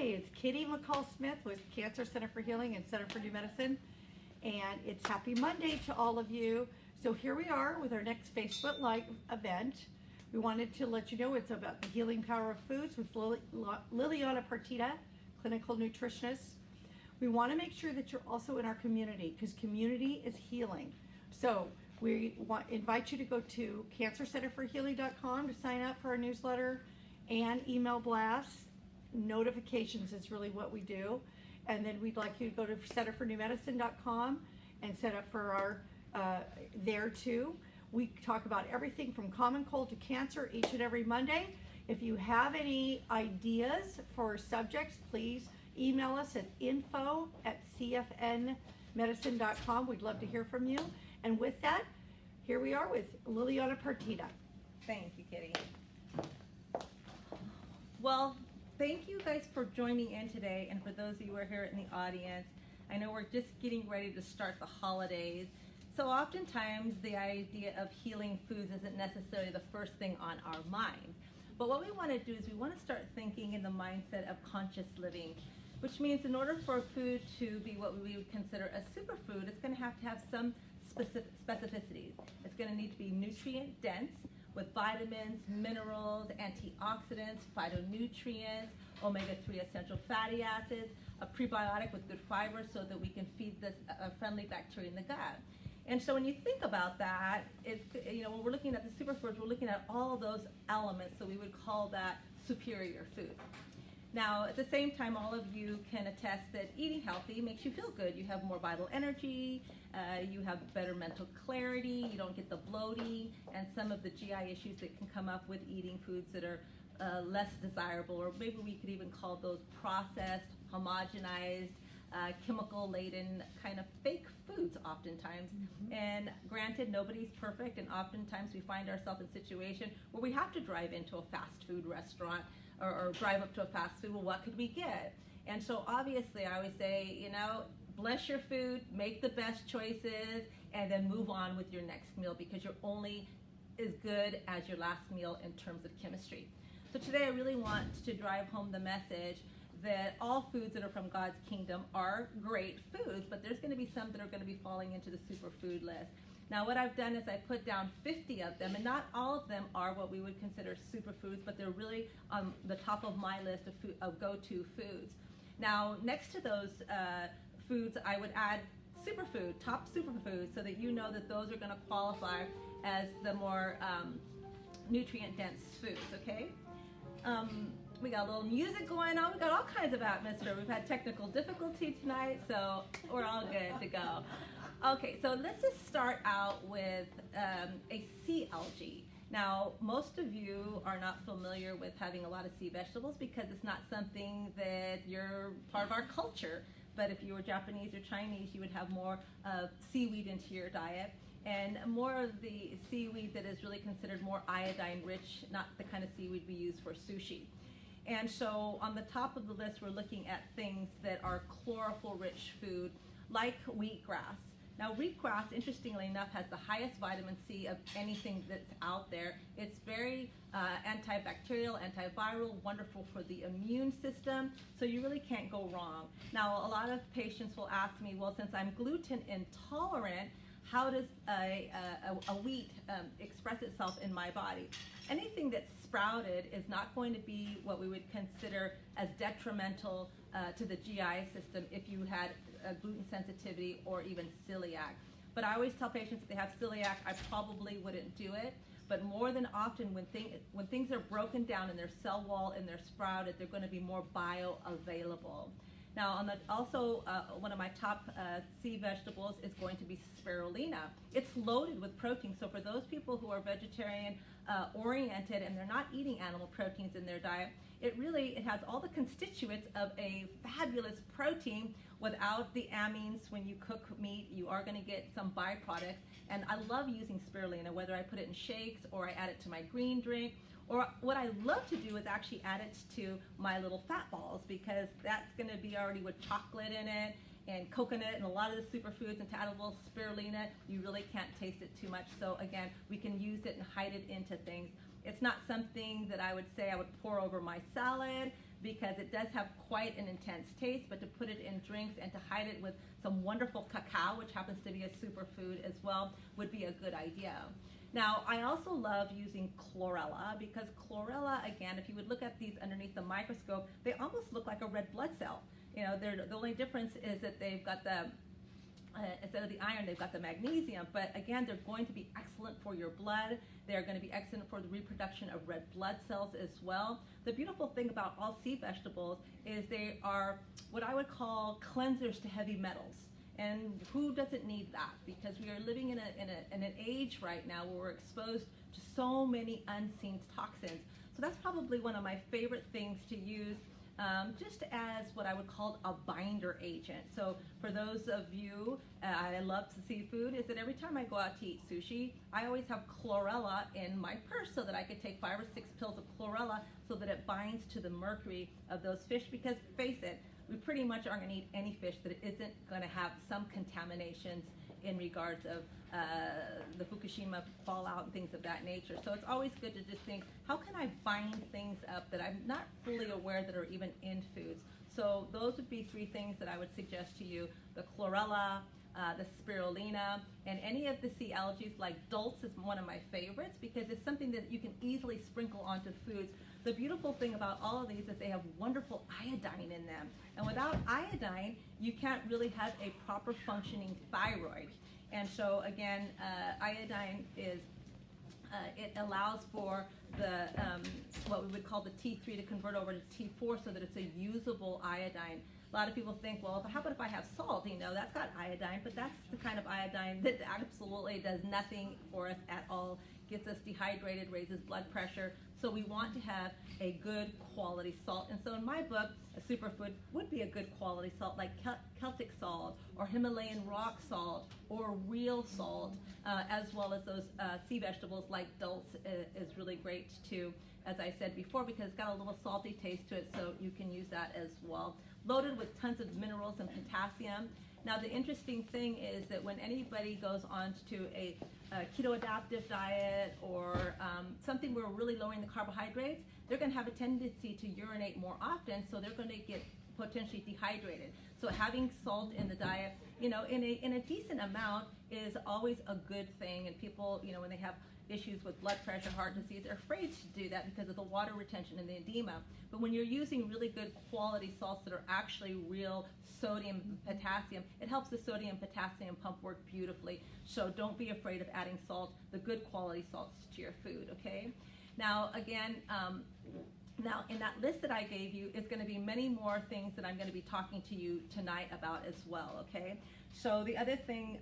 It's Kitty McCall-Smith with Cancer Center for Healing and Center for New Medicine, and it's Happy Monday to all of you. So here we are with our next Facebook Live event. We wanted to let you know it's about the healing power of foods with Liliana Partida, clinical nutritionist. We want to make sure that you're also in our community because community is healing. So we invite you to go to cancercenterforhealing.com to sign up for our newsletter and email blasts. Notifications is really what we do. And then we'd like you to go to centerfornewmedicine.com and set up for our there too. We talk about everything from common cold to cancer each and every Monday. If you have any ideas for subjects, please email us at info@cfnmedicine.com. We'd love to hear from you. And with that, here we are with Liliana Partida. Thank you, Kitty. Well, thank you guys for joining in today, and for those of you who are here in the audience. I know we're just getting ready to start the holidays, so oftentimes the idea of healing foods isn't necessarily the first thing on our minds. But what we want to do is we want to start thinking in the mindset of conscious living, which means in order for food to be what we would consider a superfood, it's going to have some specificities. It's going to need to be nutrient dense, with vitamins, minerals, antioxidants, phytonutrients, omega-3 essential fatty acids, a prebiotic with good fiber so that we can feed this friendly bacteria in the gut. And so when you think about that, when we're looking at the superfoods, we're looking at all of those elements, so we would call that superior food. Now, at the same time, all of you can attest that eating healthy makes you feel good. You have more vital energy, you have better mental clarity, you don't get the bloating, and some of the GI issues that can come up with eating foods that are less desirable, or maybe we could even call those processed, homogenized, chemical-laden kind of fake foods oftentimes. Mm-hmm. And granted, nobody's perfect, and oftentimes we find ourselves in a situation where we have to drive into a fast food restaurant or drive up to a fast food. Well, what could we get? And so obviously I always say, bless your food, make the best choices, and then move on with your next meal, because you're only as good as your last meal in terms of chemistry. So today I really want to drive home the message that all foods that are from God's kingdom are great foods, but there's going to be some that are going to be falling into the superfood list. Now what I've done is I put down 50 of them, and not all of them are what we would consider superfoods, but they're really on the top of my list of go-to foods. Now next to those foods, I would add superfood, top superfoods, so that you know that those are going to qualify as the more nutrient-dense foods, okay? We got a little music going on. We got all kinds of atmosphere. We've had technical difficulty tonight, so we're all good to go. Okay, so let's just start out with a sea algae. Now, most of you are not familiar with having a lot of sea vegetables because it's not something that you're part of our culture. But if you were Japanese or Chinese, you would have more seaweed into your diet, and more of the seaweed that is really considered more iodine rich, not the kind of seaweed we use for sushi. And so on the top of the list, we're looking at things that are chlorophyll rich food, like wheatgrass. Now wheatgrass, interestingly enough, has the highest vitamin C of anything that's out there. It's very antibacterial, antiviral, wonderful for the immune system, so you really can't go wrong. Now a lot of patients will ask me, well, since I'm gluten intolerant, how does a wheat express itself in my body? Anything that's sprouted is not going to be what we would consider as detrimental to the GI system if you had a gluten sensitivity or even celiac. But I always tell patients if they have celiac, I probably wouldn't do it. But more than often, when things are broken down in their cell wall and they're sprouted, they're going to be more bioavailable. Now, one of my top sea vegetables is going to be spirulina. It's loaded with protein, so for those people who are vegetarian oriented and they're not eating animal proteins in their diet, it has all the constituents of a fabulous protein without the amines. When you cook meat, you are going to get some byproducts, and I love using spirulina, whether I put it in shakes or I add it to my green drink. Or what I love to do is actually add it to my little fat balls, because that's going to be already with chocolate in it and coconut and a lot of the superfoods, and to add a little spirulina, you really can't taste it too much. So again, we can use it and hide it into things. It's not something that I would say I would pour over my salad. because it does have quite an intense taste, but to put it in drinks and to hide it with some wonderful cacao, which happens to be a superfood as well, would be a good idea. Now, I also love using chlorella because chlorella, again, if you would look at these underneath the microscope, they almost look like a red blood cell. You know, the only difference is that they've got the instead of the iron, they've got the magnesium. But again, they're going to be excellent for your blood. They're going to be excellent for the reproduction of red blood cells as well. The beautiful thing about all sea vegetables is they are what I would call cleansers to heavy metals. And who doesn't need that? Because we are living in an age right now where we're exposed to so many unseen toxins. So that's probably one of my favorite things to use just as what I would call a binder agent. So for those of you, I love seafood, is that every time I go out to eat sushi, I always have chlorella in my purse so that I could take 5 or 6 pills of chlorella so that it binds to the mercury of those fish, because face it, we pretty much aren't going to eat any fish that isn't going to have some contaminations in regards of the Fukushima fallout and things of that nature. So it's always good to just think, how can I bind things up that I'm not fully aware that are even in foods? So those would be 3 things that I would suggest to you: the chlorella, the spirulina, and any of the sea algae like dulse is one of my favorites because it's something that you can easily sprinkle onto foods. The beautiful thing about all of these is they have wonderful iodine in them. And without iodine, you can't really have a proper functioning thyroid. And so again, iodine is, it allows for the, what we would call the T3 to convert over to T4 so that it's a usable iodine. A lot of people think, well, how about if I have salt? You know, that's got iodine, but that's the kind of iodine that absolutely does nothing for us at all. Gets us dehydrated, raises blood pressure. So we want to have a good quality salt. And so in my book, a superfood would be a good quality salt like Celtic salt or Himalayan rock salt or real salt, as well as those sea vegetables like dulse is really great too, as I said before, because it's got a little salty taste to it, so you can use that as well. Loaded with tons of minerals and potassium. Now the interesting thing is that when anybody goes on to a keto adaptive diet or something where we're really lowering the carbohydrates, they're going to have a tendency to urinate more often, so they're going to get potentially dehydrated. So having salt in the diet, you know, in a decent amount is always a good thing. And people, you know, when they have issues with blood pressure, heart disease, they're afraid to do that because of the water retention and the edema. But when you're using really good quality salts that are actually real sodium and potassium, it helps the sodium potassium pump work beautifully. So don't be afraid of adding salt, the good quality salts, to your food, okay? Now again, now in that list that I gave you is going to be many more things that I'm going to be talking to you tonight about as well, okay? So the other thing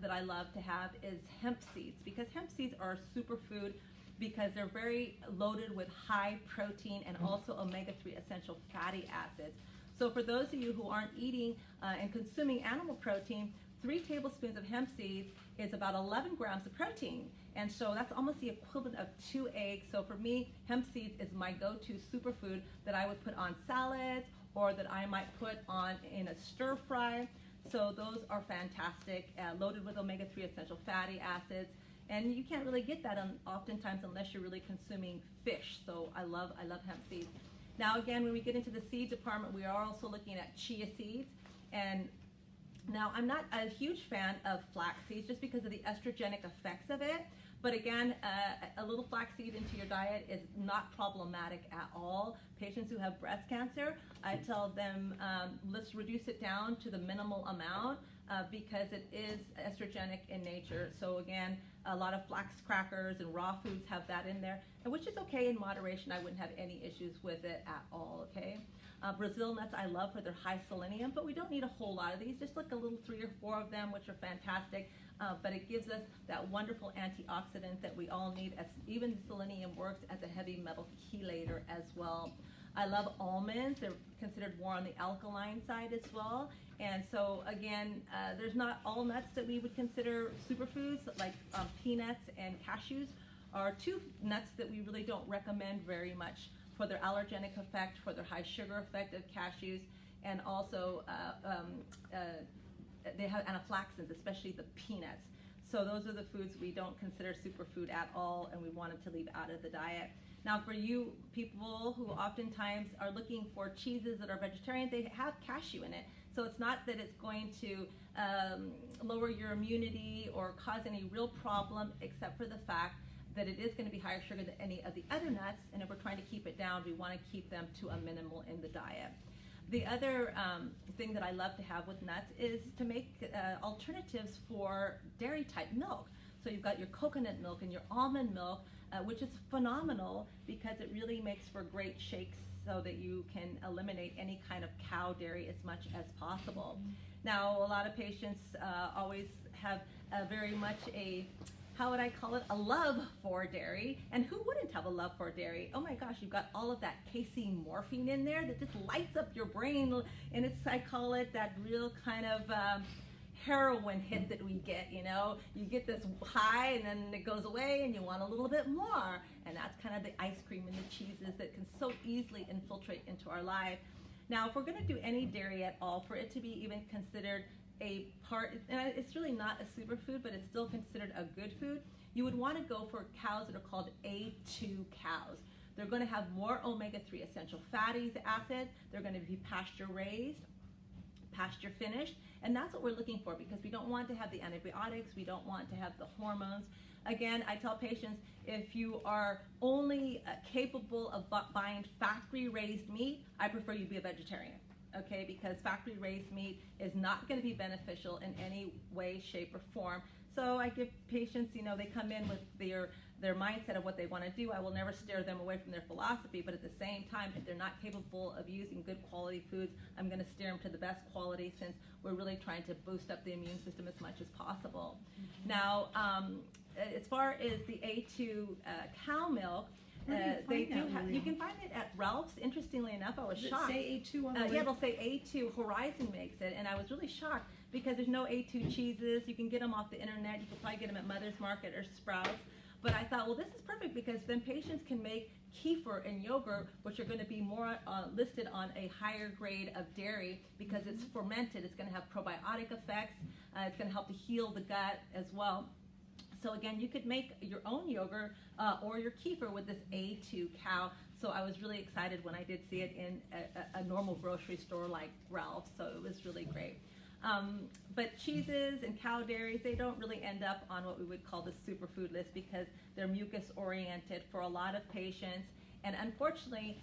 that I love to have is hemp seeds, because hemp seeds are a superfood because they're very loaded with high protein and also omega-3 essential fatty acids. So for those of you who aren't eating and consuming animal protein, 3 tablespoons of hemp seeds is about 11 grams of protein. And so that's almost the equivalent of 2 eggs. So for me, hemp seeds is my go-to superfood that I would put on salads or that I might put on in a stir fry. So those are fantastic, loaded with omega-3 essential fatty acids. And you can't really get that oftentimes unless you're really consuming fish. So I love hemp seeds. Now again, when we get into the seed department, we are also looking at chia seeds. And now I'm not a huge fan of flax seeds just because of the estrogenic effects of it. But again, a little flaxseed into your diet is not problematic at all. Patients who have breast cancer, I tell them, let's reduce it down to the minimal amount because it is estrogenic in nature. So again, a lot of flax crackers and raw foods have that in there, and which is okay in moderation. I wouldn't have any issues with it at all, okay? Brazil nuts I love for their high selenium, but we don't need a whole lot of these, just like a little 3 or 4 of them, which are fantastic. But it gives us that wonderful antioxidant that we all need, as even the selenium works as a heavy metal chelator as well. I love almonds. They're considered more on the alkaline side as well. And so again, there's not all nuts that we would consider superfoods, like peanuts and cashews are 2 nuts that we really don't recommend very much for their allergenic effect, for their high sugar effect of cashews, and also they have anaphylaxis, especially the peanuts. So those are the foods we don't consider superfood at all, and we wanted to leave out of the diet. Now, for you people who oftentimes are looking for cheeses that are vegetarian, they have cashew in it. So it's not that it's going to lower your immunity or cause any real problem, except for the fact that it is going to be higher sugar than any of the other nuts. And if we're trying to keep it down, we want to keep them to a minimal in the diet. The other thing that I love to have with nuts is to make alternatives for dairy type milk. So you've got your coconut milk and your almond milk, which is phenomenal because it really makes for great shakes so that you can eliminate any kind of cow dairy as much as possible. Now, a lot of patients always have very much how would I call it, a love for dairy. And who wouldn't have a love for dairy? Oh my gosh, you've got all of that casein morphine in there that just lights up your brain. And I call it that real kind of heroin hit that we get, you know. You get this high and then it goes away and you want a little bit more. And that's kind of the ice cream and the cheeses that can so easily infiltrate into our life. Now, if we're going to do any dairy at all, for it to be even considered a part, and it's really not a superfood, but it's still considered a good food, you would want to go for cows that are called A2 cows. They're going to have more omega-3 essential fatty acids. They're going to be pasture raised, pasture finished, and that's what we're looking for because we don't want to have the antibiotics, we don't want to have the hormones. Again, I tell patients, if you are only capable of buying factory raised meat, I prefer you be a vegetarian. Okay, because factory raised meat is not going to be beneficial in any way, shape, or form. So I give patients, you know, they come in with their mindset of what they want to do. I will never steer them away from their philosophy, but at the same time, if they're not capable of using good quality foods, I'm going to steer them to the best quality since we're really trying to boost up the immune system as much as possible. Now, as far as the A2 cow milk, you can find it at Ralph's. Interestingly enough, I was shocked. Does it say A2 on the Yeah, it'll say A2. Horizon makes it, and I was really shocked because there's no A2 cheeses. You can get them off the internet. You can probably get them at Mother's Market or Sprouts. But I thought, well, this is perfect because then patients can make kefir and yogurt, which are going to be more listed on a higher grade of dairy because it's fermented. It's going to have probiotic effects. It's going to help to heal the gut as well. So again, you could make your own yogurt or your kefir with this A2 cow. So I was really excited when I did see it in a normal grocery store like Ralph's. So it was really great. But cheeses and cow dairies, they don't really end up on what we would call the superfood list because they're mucus oriented for a lot of patients. And unfortunately,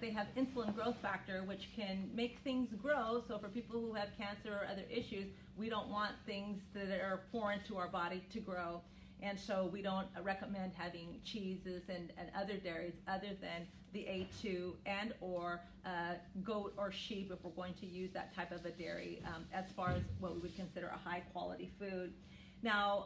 they have insulin growth factor, which can make things grow. So for people who have cancer or other issues, we don't want things that are foreign to our body to grow. And so we don't recommend having cheeses and other dairies other than the A2 and or goat or sheep if we're going to use that type of a dairy as far as what we would consider a high quality food. Now,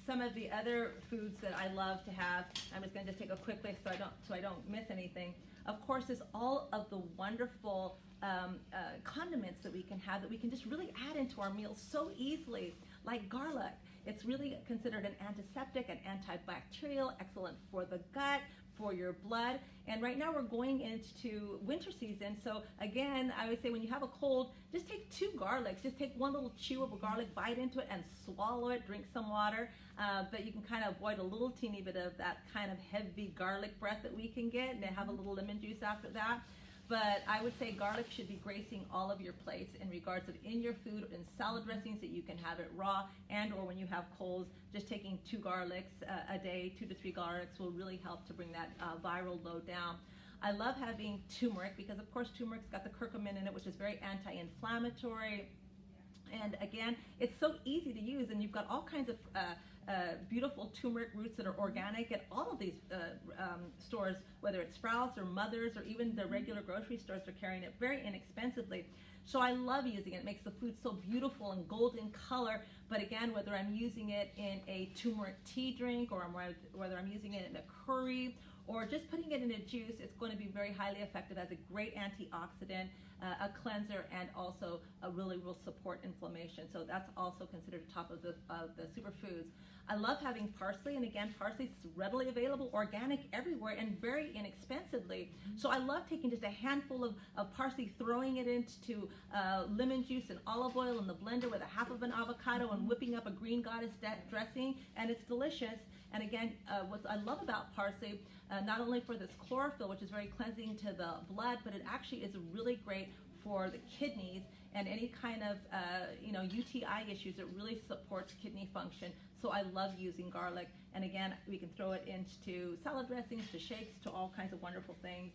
some of the other foods that I love to have, I'm just going to just take a quick list so I don't miss anything. Of course, is all of the wonderful condiments that we can have that we can just really add into our meals so easily, like garlic. It's really considered an antiseptic, an antibacterial, excellent for the gut, for your blood. And right now we're going into winter season. So again, I would say when you have a cold, just take 2 garlics. Just take one little chew of a garlic, bite into it and swallow it, drink some water. But you can kind of avoid a little teeny bit of that kind of heavy garlic breath that we can get and have a little lemon juice after that. But I would say garlic should be gracing all of your plates in regards of in your food and salad dressings that you can have it raw and or when you have colds, just taking 2 garlics a day, 2 to 3 garlics will really help to bring that viral load down. I love having turmeric because of course turmeric's got the curcumin in it, which is very anti-inflammatory. And again, it's so easy to use and you've got all kinds of beautiful turmeric roots that are organic at all of these stores, whether it's Sprouts or Mother's or even the regular grocery stores are carrying it very inexpensively. So I love using it. It makes the food so beautiful and golden color. But again, whether I'm using it in a turmeric tea drink or whether I'm using it in a curry or just putting it in a juice, it's going to be very highly effective as a great antioxidant, a cleanser, and also really will support inflammation. So that's also considered top of the superfoods. I love having parsley, and again, parsley is readily available, organic everywhere, and very inexpensively. So I love taking just a handful of parsley, throwing it into lemon juice and olive oil in the blender with a half of an avocado and whipping up a green goddess dressing, and it's delicious. And again, what I love about parsley, not only for this chlorophyll, which is very cleansing to the blood, but it actually is really great for the kidneys and any kind of UTI issues. It really supports kidney function. So I love using garlic. And again, we can throw it into salad dressings, to shakes, to all kinds of wonderful things.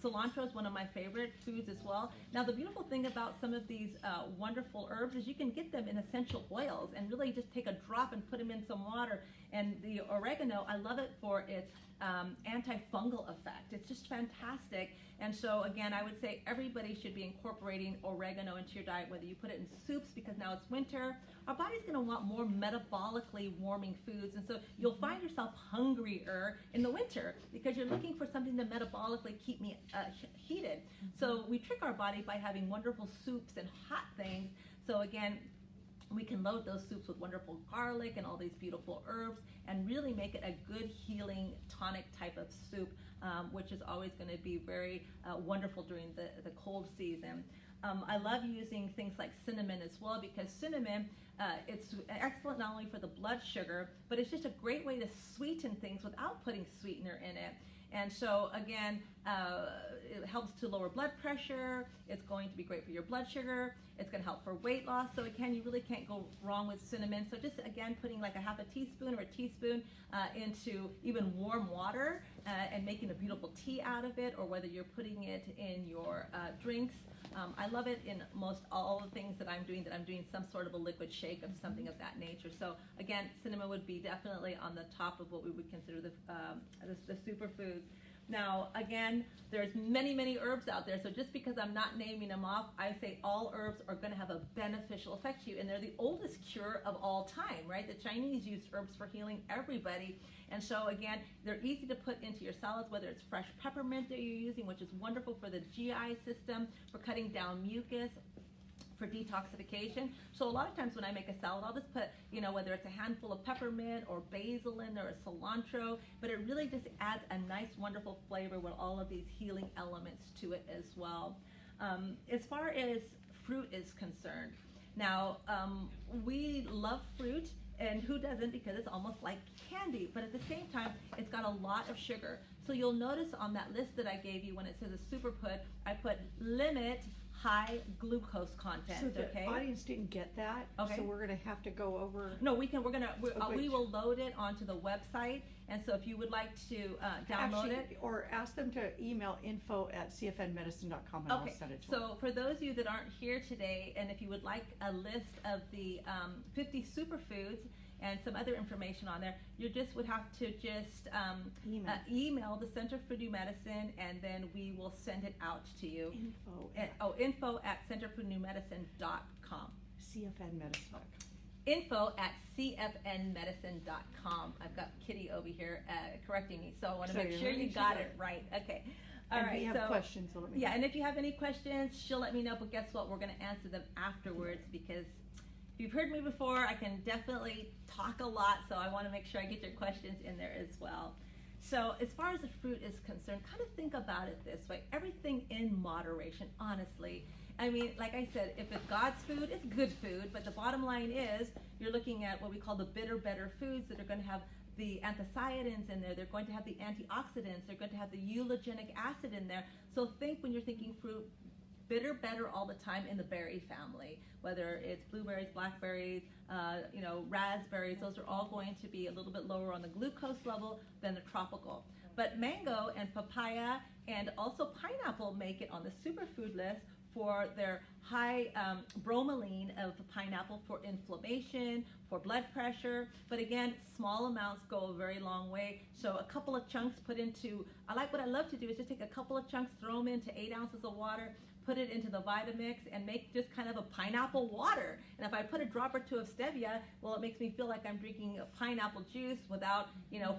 Cilantro is one of my favorite foods as well. Now, the beautiful thing about some of these wonderful herbs is you can get them in essential oils and really just take a drop and put them in some water. And the oregano, I love it for its antifungal effect. It's just fantastic. And so again, I would say everybody should be incorporating oregano into your diet, whether you put it in soups because now it's winter. Our body's going to want more metabolically warming foods, and so you'll find yourself hungrier in the winter because you're looking for something to metabolically keep me heated. So we trick our body by having wonderful soups and hot things. So again, we can load those soups with wonderful garlic and all these beautiful herbs and really make it a good healing tonic type of soup, which is always going to be very wonderful during the cold season. I love using things like cinnamon as well, because cinnamon, it's excellent not only for the blood sugar, but it's just a great way to sweeten things without putting sweetener in it. And so again, it helps to lower blood pressure. It's going to be great for your blood sugar. It's going to help for weight loss. So again, you really can't go wrong with cinnamon. So just again, putting like a half a teaspoon or a teaspoon into even warm water and making a beautiful tea out of it, or whether you're putting it in your drinks. I love it in most all the things that I'm doing some sort of a liquid shake of something of that nature. So again, cinnamon would be definitely on the top of what we would consider the superfoods. Now, again, there's many herbs out there, so just because I'm not naming them off, I say all herbs are going to have a beneficial effect to you, and they're the oldest cure of all time, right? The Chinese used herbs for healing everybody, and so again, they're easy to put into your salads, whether it's fresh peppermint that you're using, which is wonderful for the GI system, for cutting down mucus, for detoxification. So a lot of times when I make a salad, I'll just put, whether it's a handful of peppermint or basil in there or cilantro, but it really just adds a nice, wonderful flavor with all of these healing elements to it as well. As far as fruit is concerned, now we love fruit, and who doesn't, because it's almost like candy, but at the same time, it's got a lot of sugar. So you'll notice on that list that I gave you when it says a superfood, I put limit high glucose content. So the okay, audience didn't get that. Okay. So we're going to have to go over. No, we will load it onto the website, and so if you would like to download it, or ask them to email info@cfnmedicine.com and okay. I'll send it to them. So for those of you that aren't here today, and if you would like a list of the 50 superfoods and some other information on there, you just would have to just email the Center for New Medicine, and then we will send it out to you. Info@centerfornewmedicine.com. CFNmedicine.com. Info@cfnmedicine.com. I've got Kitty over here correcting me, so I want to make sure you got it right. Okay. All right. If you have questions, so let me know. And if you have any questions, she'll let me know, but guess what? We're going to answer them afterwards, because if you've heard me before, I can definitely talk a lot, so I want to make sure I get your questions in there as well. So as far as the fruit is concerned, kind of think about it this way. Everything in moderation, honestly. I mean, like I said, if it's God's food, it's good food, but the bottom line is you're looking at what we call the bitter, better foods that are going to have the anthocyanins in there. They're going to have the antioxidants. They're going to have the eulogenic acid in there. So think, when you're thinking fruit, bitter, better all the time in the berry family, whether it's blueberries, blackberries, raspberries. Those are all going to be a little bit lower on the glucose level than the tropical. But mango and papaya and also pineapple make it on the superfood list for their high bromelain of pineapple for inflammation, for blood pressure. But again, small amounts go a very long way. So a couple of chunks put into, what I love to do is just take a couple of chunks, throw them into 8 ounces of water, put it into the Vitamix, and make just kind of a pineapple water. And if I put a drop or two of stevia, well, it makes me feel like I'm drinking a pineapple juice without,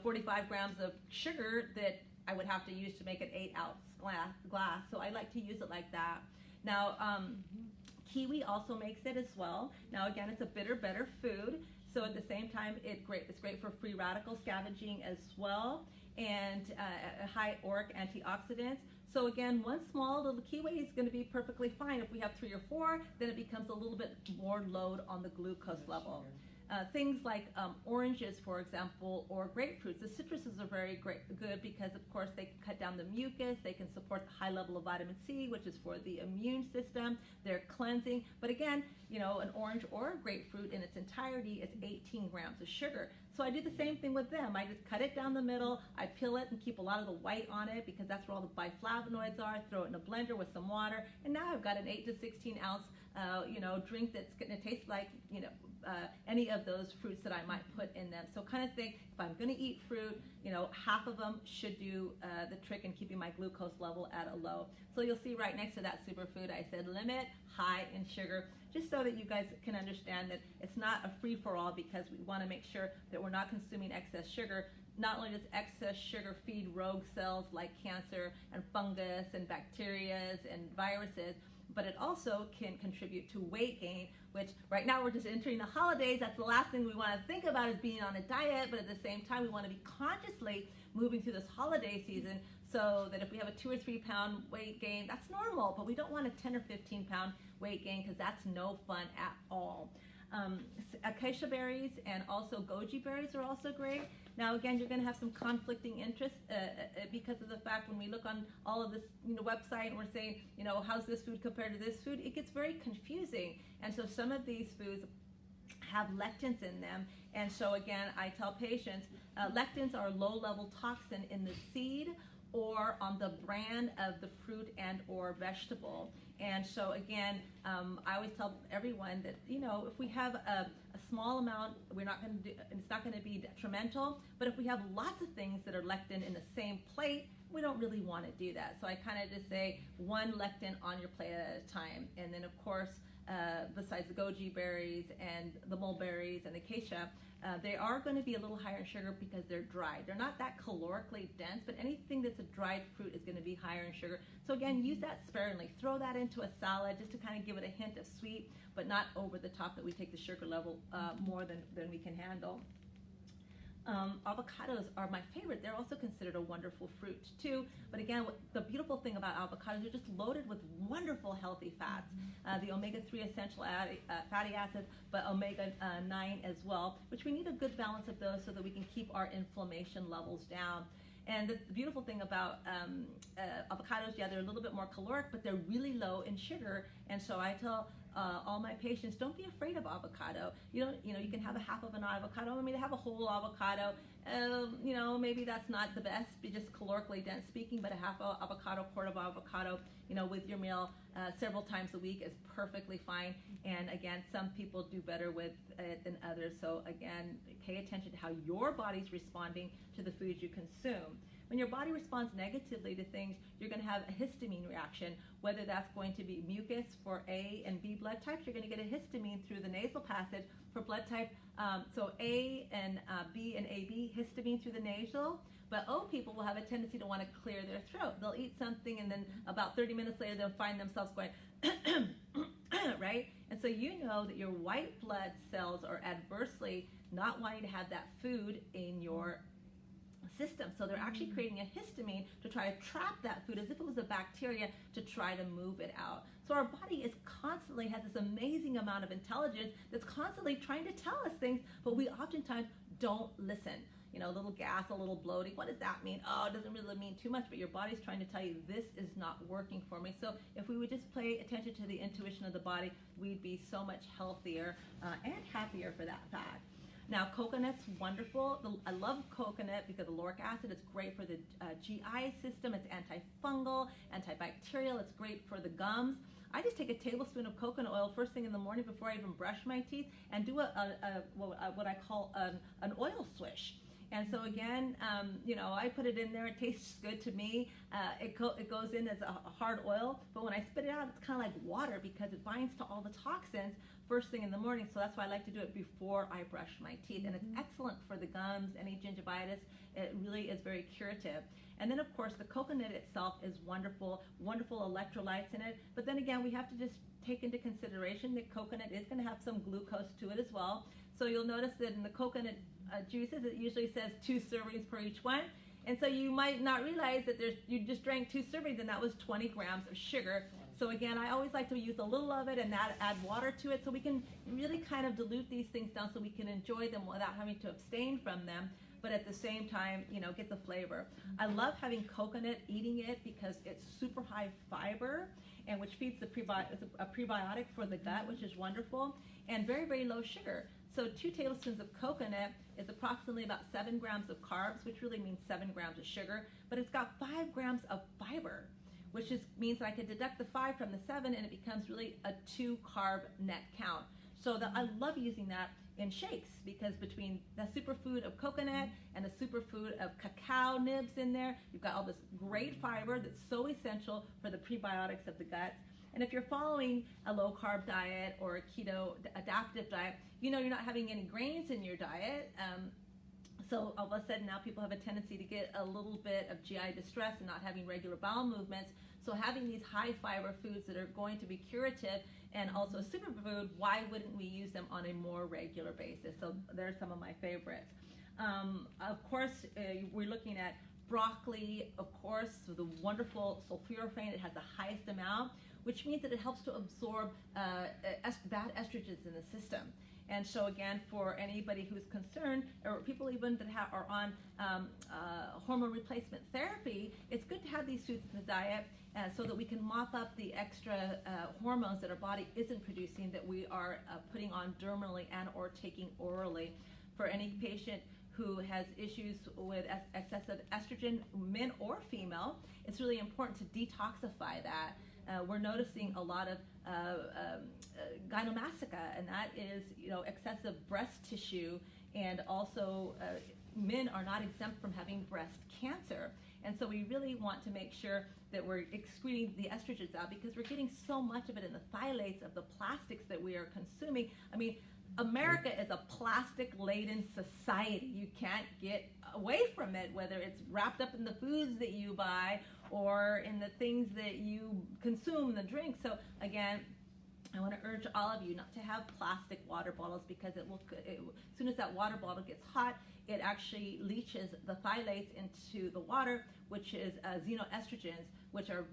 45 grams of sugar that I would have to use to make an 8-ounce glass. So I like to use it like that. Now, kiwi also makes it as well. Now, again, it's a bitter, better food. So at the same time, it's great for free radical scavenging as well, and high auric antioxidants. So again, one small little kiwi is going to be perfectly fine. If we have 3 or 4, then it becomes a little bit more load on the glucose level. Things like oranges, for example, or grapefruits. The citruses are very good because, of course, they can cut down the mucus. They can support the high level of vitamin C, which is for the immune system. They're cleansing. But again, you know, an orange or a grapefruit in its entirety is 18 grams of sugar. So I do the same thing with them. I just cut it down the middle. I peel it and keep a lot of the white on it because that's where all the biflavonoids are. Throw it in a blender with some water, and now I've got an 8 to 16 ounce, drink that's going to taste like, any of those fruits that I might put in them. So kind of think, if I'm going to eat fruit, half of them should do the trick in keeping my glucose level at a low. So you'll see right next to that superfood, I said limit high in sugar, just so that you guys can understand that it's not a free-for-all, because we want to make sure that we're not consuming excess sugar. Not only does excess sugar feed rogue cells like cancer and fungus and bacteria and viruses, but it also can contribute to weight gain, which right now we're just entering the holidays. That's the last thing we want to think about, is being on a diet, but at the same time we want to be consciously moving through this holiday season, so that if we have a 2 or 3 pound weight gain, that's normal, but we don't want a 10 or 15 pound weight gain, because that's no fun at all. Acacia berries and also goji berries are also great. Now again, you're going to have some conflicting interests because of the fact, when we look on all of this website and we're saying, how's this food compared to this food, it gets very confusing. And so some of these foods have lectins in them, and so again, I tell patients lectins are a low-level toxin in the seed or on the bran of the fruit and or vegetable. And so again, I always tell everyone that, if we have a small amount, it's not going to be detrimental. But if we have lots of things that are lectin in the same plate, we don't really want to do that. So I kind of just say 1 lectin on your plate at a time. And then of course, besides the goji berries and the mulberries and the acacia, they are going to be a little higher in sugar because they're dried. They're not that calorically dense, but anything that's a dried fruit is going to be higher in sugar. So again, use that sparingly. Throw that into a salad just to kind of give it a hint of sweet, but not over the top that we take the sugar level more than we can handle. Avocados are my favorite. They're also considered a wonderful fruit too. But again, the beautiful thing about avocados, they're just loaded with wonderful healthy fats. The omega-3 essential fatty acids, but omega-9 as well, which we need a good balance of those so that we can keep our inflammation levels down. And the beautiful thing about avocados, yeah, they're a little bit more caloric, but they're really low in sugar. And so I tell all my patients, don't be afraid of avocado. You can have a half of an avocado. I mean, to have a whole avocado, maybe that's not the best, just calorically dense speaking, but a half avocado, quart of avocado, with your meal several times a week is perfectly fine. And again, some people do better with it than others. So again, pay attention to how your body's responding to the foods you consume. When your body responds negatively to things, you're going to have a histamine reaction, whether that's going to be mucus for A and B blood types. You're going to get a histamine through the nasal passage for blood type, so A and B and AB, histamine through the nasal. But O people will have a tendency to want to clear their throat. They'll eat something, and then about 30 minutes later, they'll find themselves going, right? And so you know that your white blood cells are adversely not wanting to have that food in your system. So they're actually creating a histamine to try to trap that food as if it was a bacteria to try to move it out. So our body has this amazing amount of intelligence that's constantly trying to tell us things, but we oftentimes don't listen. A little gas, a little bloating. What does that mean? Oh, it doesn't really mean too much, but your body's trying to tell you this is not working for me. So if we would just pay attention to the intuition of the body, we'd be so much healthier and happier for that fact. Now, coconut's wonderful. I love coconut because the lauric acid is great for the GI system. It's antifungal, antibacterial. It's great for the gums. I just take a tablespoon of coconut oil first thing in the morning before I even brush my teeth and do what I call an oil swish. And so again, I put it in there. It tastes good to me. It goes in as a hard oil, but when I spit it out, it's kind of like water because it binds to all the toxins first thing in the morning. So that's why I like to do it before I brush my teeth. And it's excellent for the gums, any gingivitis. It really is very curative. And then, of course, the coconut itself is wonderful, wonderful electrolytes in it. But then again, we have to just take into consideration that coconut is going to have some glucose to it as well. So you'll notice that in the coconut juices, it usually says 2 servings per each one. And so you might not realize that you just drank 2 servings and that was 20 grams of sugar. So again, I always like to use a little of it and add water to it so we can really kind of dilute these things down so we can enjoy them without having to abstain from them, but at the same time, get the flavor. I love having coconut, eating it, because it's super high fiber, and which feeds a prebiotic for the gut, which is wonderful, and very, very low sugar. So 2 tablespoons of coconut is approximately about 7 grams of carbs, which really means 7 grams of sugar, but it's got 5 grams of fiber, which means that I can deduct the 5 from the 7, and it becomes really a 2 carb net count. So I love using that in shakes, because between the superfood of coconut and the superfood of cacao nibs in there, you've got all this great fiber that's so essential for the prebiotics of the gut. And if you're following a low carb diet or a keto adaptive diet, you're not having any grains in your diet. So all of a sudden now people have a tendency to get a little bit of GI distress and not having regular bowel movements. So having these high fiber foods that are going to be curative and also superfood, why wouldn't we use them on a more regular basis? So there's some of my favorites. Of course, we're looking at broccoli, of course, so the wonderful sulforaphane. It has the highest amount, which means that it helps to absorb bad estrogens in the system. And so again, for anybody who's concerned, or people even that are on hormone replacement therapy, it's good to have these foods in the diet so that we can mop up the extra hormones that our body isn't producing, that we are putting on dermally and or taking orally. For any patient who has issues with excessive estrogen, men or female, it's really important to detoxify that. We're noticing a lot of gynecomastia, and that is, excessive breast tissue, and also men are not exempt from having breast cancer. And so we really want to make sure that we're excreting the estrogens out, because we're getting so much of it in the phthalates of the plastics that we are consuming. I mean, America is a plastic-laden society. You can't get away from it, whether it's wrapped up in the foods that you buy or in the things that you consume, the drinks. So again, I want to urge all of you not to have plastic water bottles, because as soon as that water bottle gets hot, it actually leaches the phthalates into the water, which is xenoestrogens, which are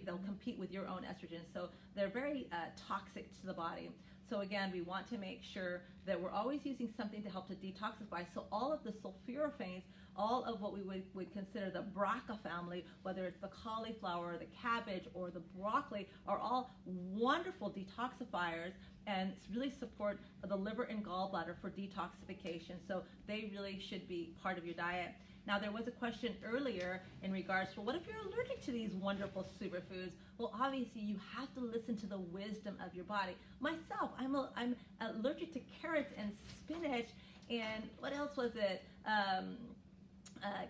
they'll compete with your own estrogens. So they're very toxic to the body. So again, we want to make sure that we're always using something to help to detoxify. So all of the sulforaphanes, all of what we would consider the braca family, whether it's the cauliflower, the cabbage, or the broccoli, are all wonderful detoxifiers and really support the liver and gallbladder for detoxification. So they really should be part of your diet. Now, there was a question earlier in regards to, well, what if you're allergic to these wonderful superfoods? Well, obviously, you have to listen to the wisdom of your body. Myself, I'm allergic to carrots and spinach, and what else was it?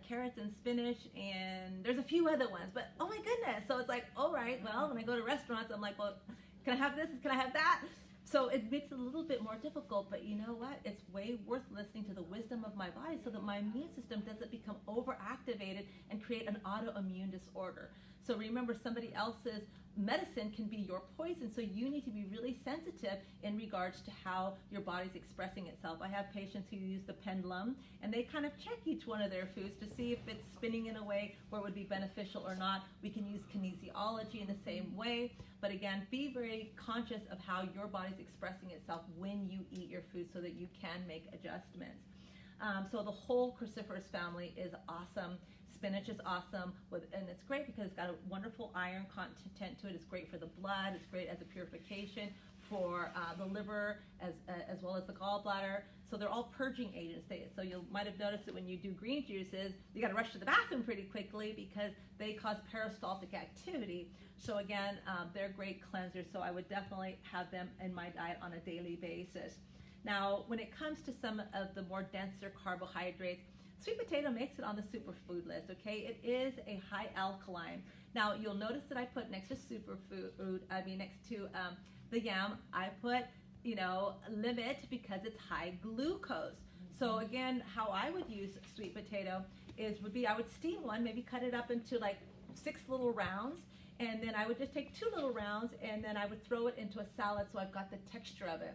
Carrots and spinach, and there's a few other ones, but oh my goodness. So it's like, all right, well, when I go to restaurants, I'm like, well, can I have this? Can I have that? So it makes it a little bit more difficult, but you know what? It's way worth listening to the wisdom of my body so that my immune system doesn't become overactivated and create an autoimmune disorder. So remember, somebody else's medicine can be your poison, so you need to be really sensitive in regards to how your body's expressing itself. I have patients who use the pendulum, and they kind of check each one of their foods to see if it's spinning in a way where it would be beneficial or not. We can use kinesiology in the same way, but again, be very conscious of how your body's expressing itself when you eat your food so that you can make adjustments. So the whole cruciferous family is awesome. Spinach is awesome, and it's great because it's got a wonderful iron content to it. It's great for the blood. It's great as a purification for the liver as well as the gallbladder. So they're all purging agents. So you might have noticed that when you do green juices, you got to rush to the bathroom pretty quickly because they cause peristaltic activity. So again, they're great cleansers. So I would definitely have them in my diet on a daily basis. Now, when it comes to some of the more denser carbohydrates, sweet potato makes it on the superfood list, okay? It is a high alkaline. Now, you'll notice that I put next to next to the yam, I put, limit because it's high glucose. So again, how I would use sweet potato would be I would steam one, maybe cut it up into like 6 little rounds, and then I would just take 2 little rounds, and then I would throw it into a salad so I've got the texture of it.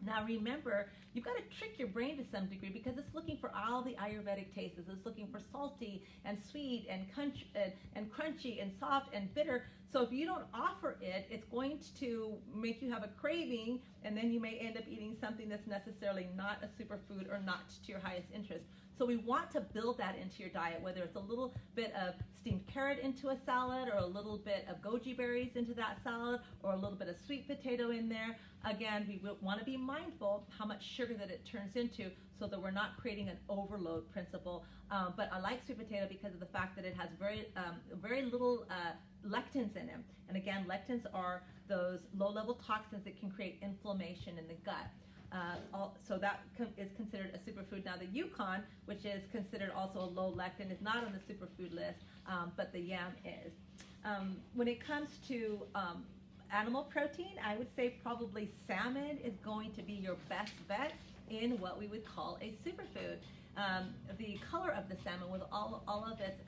Now remember, you've got to trick your brain to some degree because it's looking for all the Ayurvedic tastes. It's looking for salty and sweet and crunchy and soft and bitter. So if you don't offer it, it's going to make you have a craving, and then you may end up eating something that's necessarily not a superfood or not to your highest interest. So we want to build that into your diet, whether it's a little bit of steamed carrot into a salad, or a little bit of goji berries into that salad, or a little bit of sweet potato in there. Again, we want to be mindful how much sugar that it turns into, so that we're not creating an overload principle. But I like sweet potato because of the fact that it has very little lectins in them. And again, lectins are those low-level toxins that can create inflammation in the gut. So that is considered a superfood. Now the Yukon, which is considered also a low lectin, is not on the superfood list, but the yam is. When it comes to animal protein, I would say probably salmon is going to be your best bet in what we would call a superfood. The color of the salmon with all of its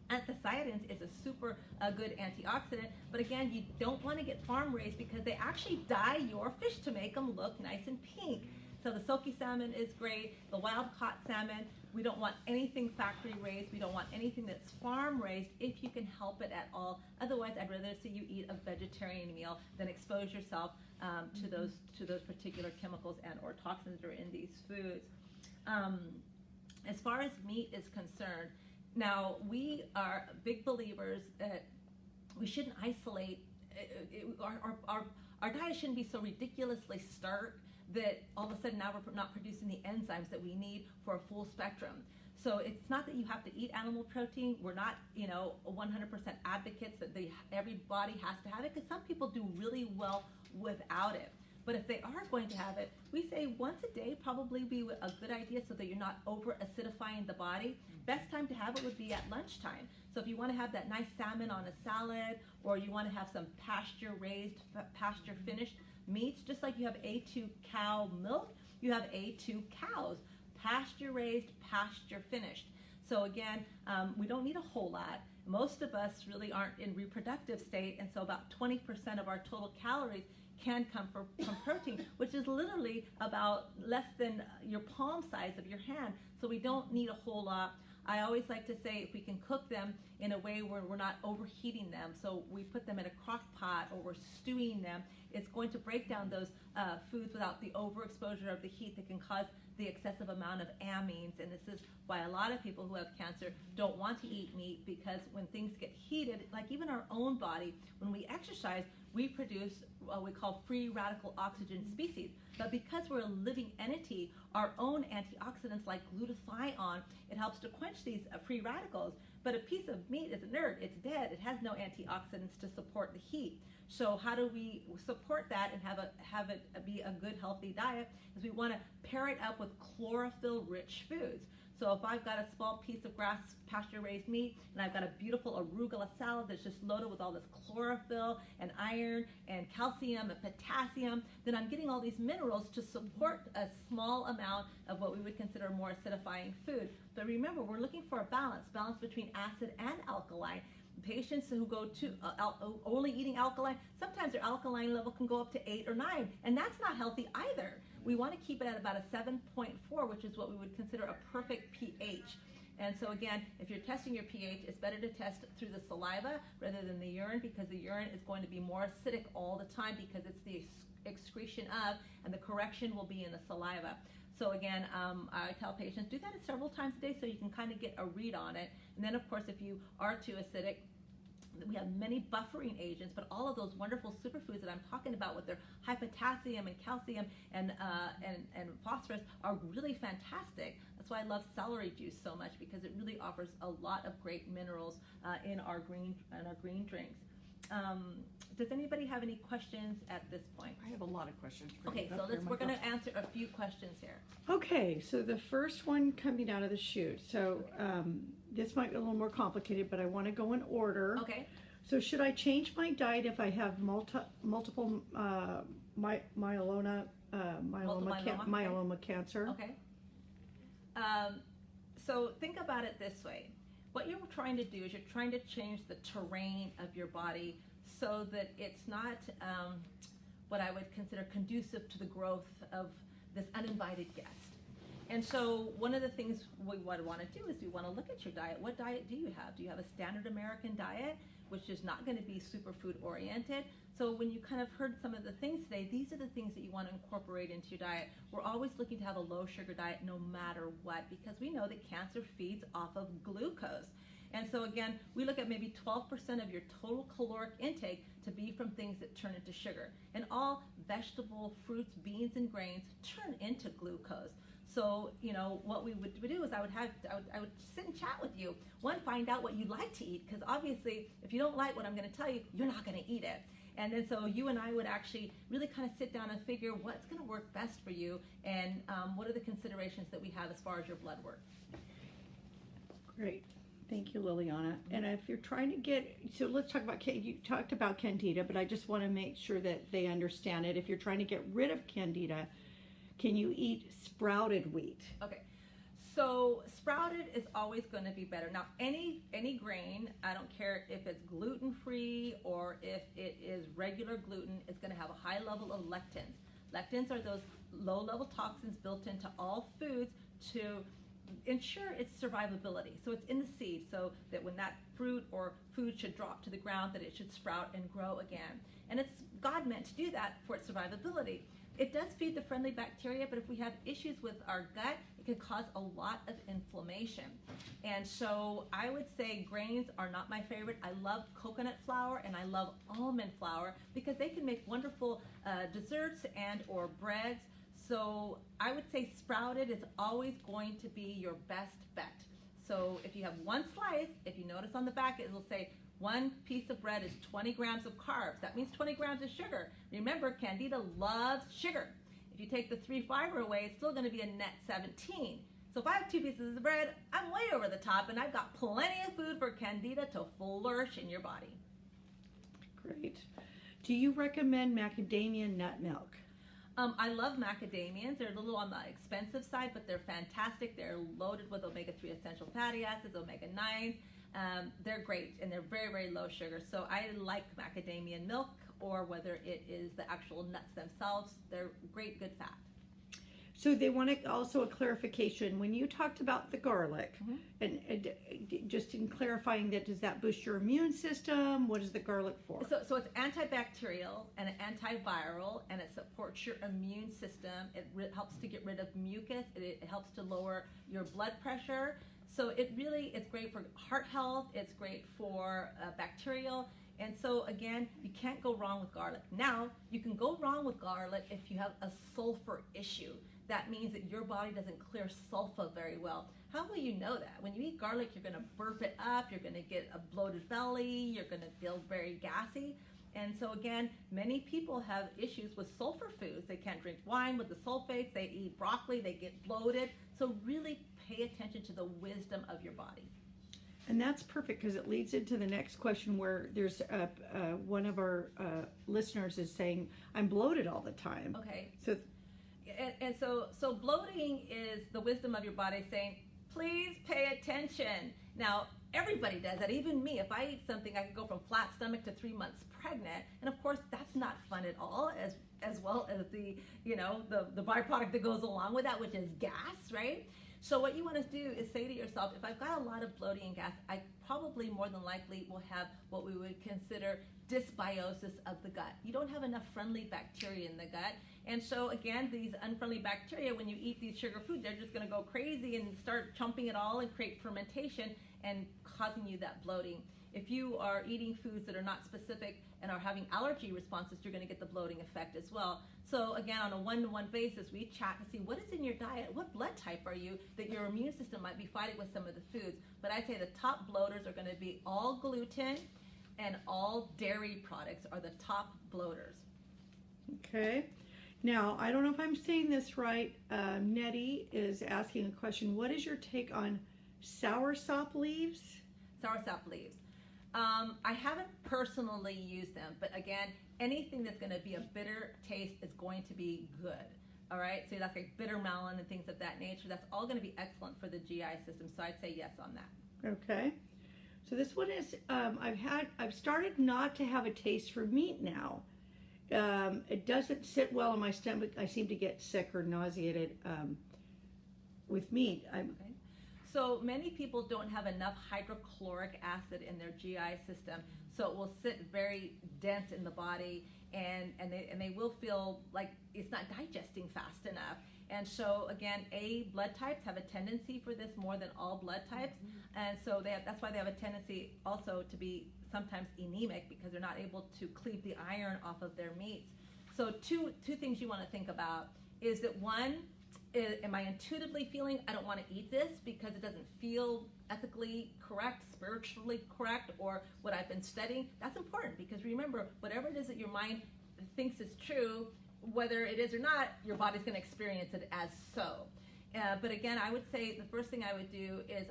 anthocyanins is a super good antioxidant, but again, you don't want to get farm raised because they actually dye your fish to make them look nice and pink. So the soaky salmon is great, the wild caught salmon, we don't want anything factory raised, we don't want anything that's farm raised if you can help it at all. Otherwise, I'd rather see you eat a vegetarian meal than expose yourself to those particular chemicals and or toxins that are in these foods. As far as meat is concerned, now, we are big believers that we shouldn't isolate. Our diet shouldn't be so ridiculously stark that all of a sudden now we're not producing the enzymes that we need for a full spectrum. So it's not that you have to eat animal protein. We're not, 100% advocates that everybody has to have it, because some people do really well without it. But if they are going to have it, we say once a day probably be a good idea, so that you're not over acidifying the body. Best time to have it would be at lunchtime. So if you want to have that nice salmon on a salad, or you want to have some pasture raised, pasture finished meats, just like you have A2 cow milk, you have A2 cows, pasture raised, pasture finished. So again, we don't need a whole lot. Most of us really aren't in reproductive state, and so about 20% of our total calories can come from protein, which is literally about less than your palm size of your hand. So we don't need a whole lot. I always like to say if we can cook them in a way where we're not overheating them, so we put them in a crock pot or we're stewing them, it's going to break down those foods without the overexposure of the heat that can cause the excessive amount of amines. And this is why a lot of people who have cancer don't want to eat meat, because when things get heated, like even our own body, when we exercise, we produce what we call free radical oxygen species. But because we're a living entity, our own antioxidants like glutathione, it helps to quench these free radicals. But a piece of meat is inert, it's dead, it has no antioxidants to support the heat. So how do we support that and have it be a good, healthy diet? Is we want to pair it up with chlorophyll-rich foods. So if I've got a small piece of grass pasture-raised meat, and I've got a beautiful arugula salad that's just loaded with all this chlorophyll and iron and calcium and potassium, then I'm getting all these minerals to support a small amount of what we would consider more acidifying food. But remember, we're looking for a balance between acid and alkaline. Patients who go to only eating alkaline, sometimes their alkaline level can go up to 8 or 9, and that's not healthy either. We want to keep it at about a 7.4, which is what we would consider a perfect pH. And so again, if you're testing your pH, it's better to test through the saliva rather than the urine, because the urine is going to be more acidic all the time because it's the excretion of, and the correction will be in the saliva. So again, I tell patients, do that several times a day so you can kind of get a read on it. And then of course, if you are too acidic, we have many buffering agents, but all of those wonderful superfoods that I'm talking about with their high potassium and calcium and phosphorus are really fantastic. That's why I love celery juice so much, because it really offers a lot of great minerals in our green drinks. Does anybody have any questions at this point? I have a lot of questions for Okay, you. so we're going to answer a few questions here. Okay, so the first one coming out of the chute. So this might be a little more complicated, but I want to go in order. Okay. So should I change my diet if I have multiple myeloma cancer? Okay. So think about it this way. What you're trying to do is you're trying to change the terrain of your body so that it's not what I would consider conducive to the growth of this uninvited guest. And so one of the things we want to do is we want to look at your diet. What diet do you have? Do you have a standard American diet which is not going to be superfood oriented. So when you kind of heard some of the things today, these are the things that you want to incorporate into your diet. We're always looking to have a low sugar diet no matter what, because we know that cancer feeds off of glucose. And so again, we look at maybe 12% of your total caloric intake to be from things that turn into sugar. And all vegetable, fruits, beans, and grains turn into glucose. So, you know, what we would do is I would sit and chat with you. One, find out what you like to eat, because obviously if you don't like what I'm going to tell you, you're not going to eat it. And then so you and I would actually really kind of sit down and figure what's going to work best for you, and what are the considerations that we have as far as your blood work. Great. Thank you, Liliana. And if you're trying to get, so let's talk about, you talked about Candida, but I just want to make sure that they understand it. If you're trying to get rid of Candida, can you eat sprouted wheat? Okay. So sprouted is always going to be better. Now, any grain, I don't care if it's gluten-free or if it is regular gluten, it's going to have a high level of lectins. Lectins are those low-level toxins built into all foods to ensure its survivability. So it's in the seed, so that when that fruit or food should drop to the ground, that it should sprout and grow again. And it's God meant to do that for its survivability. It does feed the friendly bacteria, but if we have issues with our gut, it can cause a lot of inflammation. And so I would say grains are not my favorite. I love coconut flour and I love almond flour because they can make wonderful desserts and or breads. So I would say sprouted is always going to be your best bet. So if you have one slice, if you notice on the back, it will say one piece of bread is 20 grams of carbs. That means 20 grams of sugar. Remember, Candida loves sugar. If you take the 3 fiber away, it's still going to be a net 17. So if I have 2 pieces of bread, I'm way over the top, and I've got plenty of food for Candida to flourish in your body. Great. Do you recommend macadamia nut milk? I love macadamias. They're a little on the expensive side, but they're fantastic. They're loaded with omega-3 essential fatty acids, omega-9s. They're great, and they're very, very low sugar. So I like macadamia milk, or whether it is the actual nuts themselves. They're great, good fat. So they want also a clarification. When you talked about the garlic, and just in clarifying that, does that boost your immune system? What is the garlic for? So it's antibacterial and antiviral, and it supports your immune system. It helps to get rid of mucus. It helps to lower your blood pressure. So it's great for heart health. It's great for bacterial. And so again, you can't go wrong with garlic. Now, you can go wrong with garlic if you have a sulfur issue. That means that your body doesn't clear sulfa very well. How will you know that? When you eat garlic, you're going to burp it up, you're going to get a bloated belly, you're going to feel very gassy. And so again, many people have issues with sulfur foods. They can't drink wine with the sulfates, they eat broccoli, they get bloated. So really pay attention to the wisdom of your body. And that's perfect because it leads into the next question where there's one of our listeners is saying, I'm bloated all the time. Okay. So bloating is the wisdom of your body saying, please pay attention. Now, everybody does that, even me. If I eat something, I can go from flat stomach to 3 months pregnant. And of course, that's not fun at all, as well as the byproduct that goes along with that, which is gas, right? So what you want to do is say to yourself, if I've got a lot of bloating and gas, I probably more than likely will have what we would consider dysbiosis of the gut. You don't have enough friendly bacteria in the gut. And so again, these unfriendly bacteria, when you eat these sugar foods, they're just going to go crazy and start chumping it all and create fermentation and causing you that bloating. If you are eating foods that are not specific and are having allergy responses, you're going to get the bloating effect as well. So again, on a one-to-one basis, we chat to see what is in your diet, what blood type are you, that your immune system might be fighting with some of the foods. But I'd say the top bloaters are going to be all gluten and all dairy products are the top bloaters. Okay. Now, I don't know if I'm saying this right. Nettie is asking a question. What is your take on soursop leaves? Soursop leaves. I haven't personally used them, but again, anything that's going to be a bitter taste is going to be good. All right, so that's like bitter melon and things of that nature. That's all going to be excellent for the GI system. So I'd say yes on that. Okay. So this one is I've started not to have a taste for meat now. It doesn't sit well in my stomach. I seem to get sick or nauseated with meat. Okay. So many people don't have enough hydrochloric acid in their GI system, so it will sit very dense in the body, and they will feel like it's not digesting fast enough. And so again, blood types have a tendency for this more than all blood types, and so that's why they have a tendency also to be sometimes anemic, because they're not able to cleave the iron off of their meats. So two things you want to think about is that one, am I intuitively feeling I don't want to eat this because it doesn't feel ethically correct, spiritually correct, or what I've been studying? That's important, because remember, whatever it is that your mind thinks is true, whether it is or not, your body's going to experience it as so. But again, I would say the first thing I would do is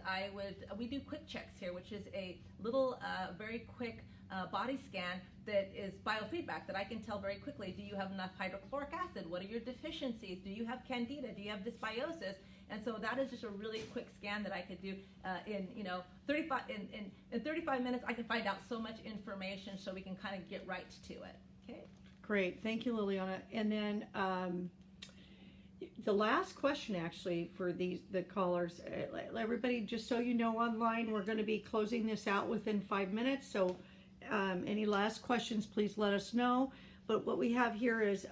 we do quick checks here, which is a little very quick body scan that is biofeedback, that I can tell very quickly, do you have enough hydrochloric acid? What are your deficiencies? Do you have candida? Do you have dysbiosis? And so that is just a really quick scan that I could do in 35 minutes. I can find out so much information, so we can kind of get right to it. Okay. Great, thank you, Liliana. And then the last question, actually, for the callers, everybody, just so you know, online, we're going to be closing this out within 5 minutes. So any last questions, please let us know. But what we have here is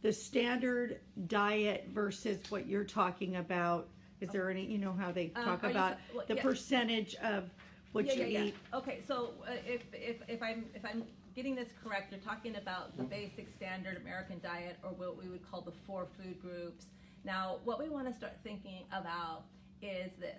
the standard diet versus what you're talking about. Is there any, you know, how they talk about the percentage of what you eat? Okay, so if I'm getting this correct, you're talking about the basic standard American diet, or what we would call the 4 food groups. Now, what we want to start thinking about is this.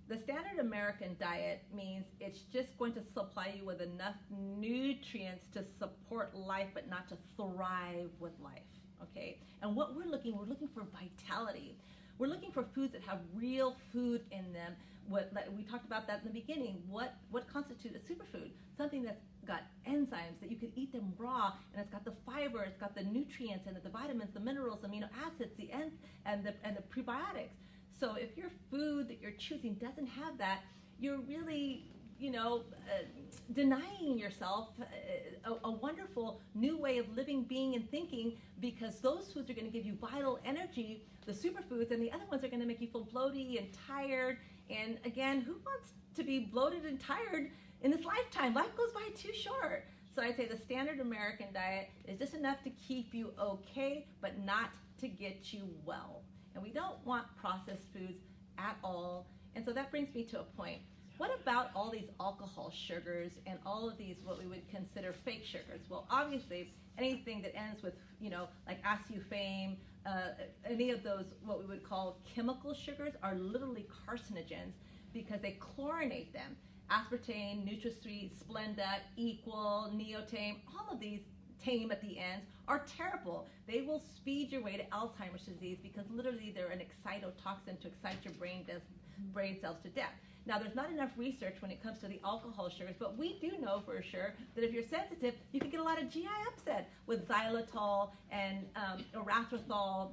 The standard American diet means it's just going to supply you with enough nutrients to support life, but not to thrive with life, okay? And what we're looking for vitality. We're looking for foods that have real food in them. We talked about that in the beginning. What constitutes a superfood? Something that's got enzymes, that you could eat them raw, and it's got the fiber, it's got the nutrients, and the vitamins, the minerals, amino acids, and the prebiotics. So if your food that you're choosing doesn't have that, you're really, denying yourself a wonderful new way of living, being, and thinking, because those foods are going to give you vital energy, the superfoods, and the other ones are going to make you feel bloated and tired. And again, who wants to be bloated and tired in this lifetime? Life goes by too short. So I'd say the standard American diet is just enough to keep you okay, but not to get you well. And we don't want processed foods at all. And so that brings me to a point. What about all these alcohol sugars and all of these what we would consider fake sugars? Well, obviously, anything that ends with, like aspartame, any of those what we would call chemical sugars are literally carcinogens, because they chlorinate them. Aspartame, NutraSweet, Splenda, Equal, Neotame, all of these tame at the ends are terrible. They will speed your way to Alzheimer's disease, because literally they're an excitotoxin to excite your brain cells to death. Now, there's not enough research when it comes to the alcohol sugars, but we do know for sure that if you're sensitive, you can get a lot of GI upset with xylitol and erythritol.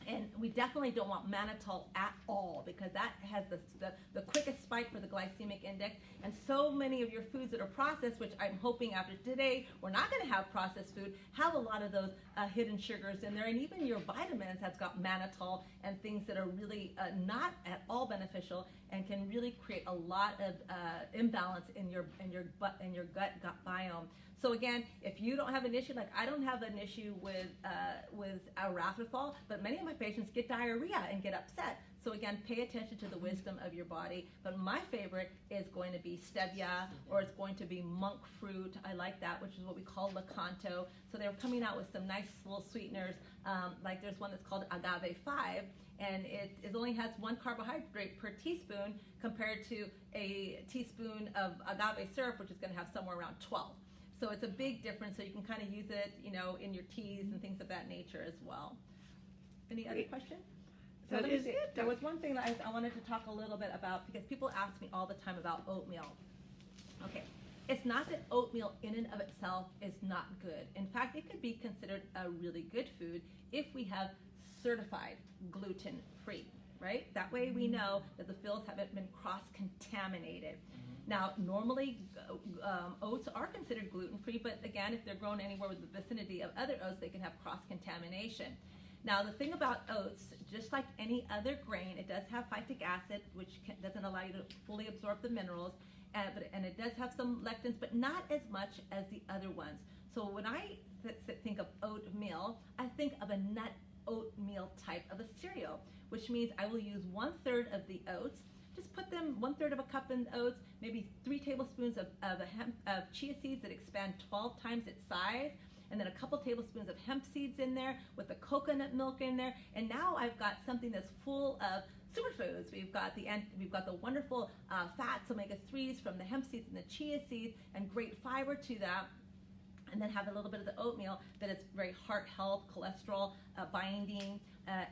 And we definitely don't want mannitol at all, because that has the quickest spike for the glycemic index. And so many of your foods that are processed, which I'm hoping after today we're not going to have processed food, have a lot of those hidden sugars in there. And even your vitamins have got mannitol and things that are really not at all beneficial, and can really create a lot of imbalance in your gut biome. So again, if you don't have an issue, like I don't have an issue with erythritol, but many of my patients get diarrhea and get upset. So again, pay attention to the wisdom of your body. But my favorite is going to be stevia, or it's going to be monk fruit. I like that, which is what we call Lakanto. So they're coming out with some nice little sweeteners. Like there's one that's called Agave 5, and it only has 1 carbohydrate per teaspoon, compared to a teaspoon of agave syrup, which is going to have somewhere around 12. So it's a big difference. So you can kind of use it, in your teas and things of that nature as well. Any other questions? So let me see. There was one thing that I wanted to talk a little bit about, because people ask me all the time about oatmeal. Okay, it's not that oatmeal in and of itself is not good. In fact, it could be considered a really good food if we have certified gluten-free, right? That way we know that the fills haven't been cross-contaminated. Now, normally oats are considered gluten-free, but again, if they're grown anywhere with the vicinity of other oats, they can have cross-contamination. Now, the thing about oats, just like any other grain, it does have phytic acid, which doesn't allow you to fully absorb the minerals, and it does have some lectins, but not as much as the other ones. So when I think of oatmeal, I think of a nut oatmeal type of a cereal, which means I will use 1/3 of the oats. Just put them 1/3 of a cup in oats, maybe 3 tablespoons of chia seeds that expand 12 times its size, and then a couple tablespoons of hemp seeds in there with the coconut milk in there. And now I've got something that's full of superfoods. We've got the wonderful fats, omega-3s from the hemp seeds and the chia seeds, and great fiber to that. And then have a little bit of the oatmeal that is very heart health, cholesterol binding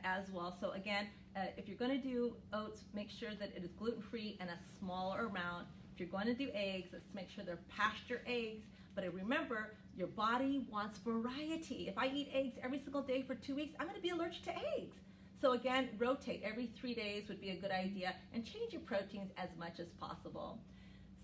as well. So again, if you're going to do oats, make sure that it is gluten-free and a smaller amount. If you're going to do eggs, let's make sure they're pasture eggs. But remember, your body wants variety. If I eat eggs every single day for 2 weeks, I'm going to be allergic to eggs. So again, rotate every 3 days would be a good idea, and change your proteins as much as possible.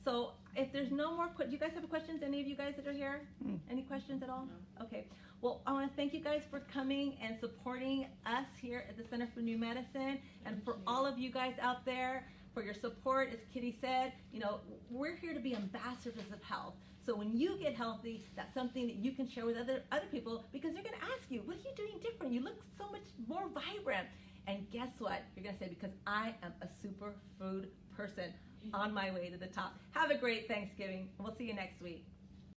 So if there's no more questions, do you guys have questions? Any of you guys that are here? Any questions at all? No. Okay. Well, I want to thank you guys for coming and supporting us here at the Center for New Medicine, and for all of you guys out there for your support. As Kitty said, you know, we're here to be ambassadors of health. So when you get healthy, that's something that you can share with other people, because they're going to ask you, what are you doing different? You look so much more vibrant. And guess what? You're going to say, because I am a superfood person on my way to the top. Have a great Thanksgiving. We'll see you next week.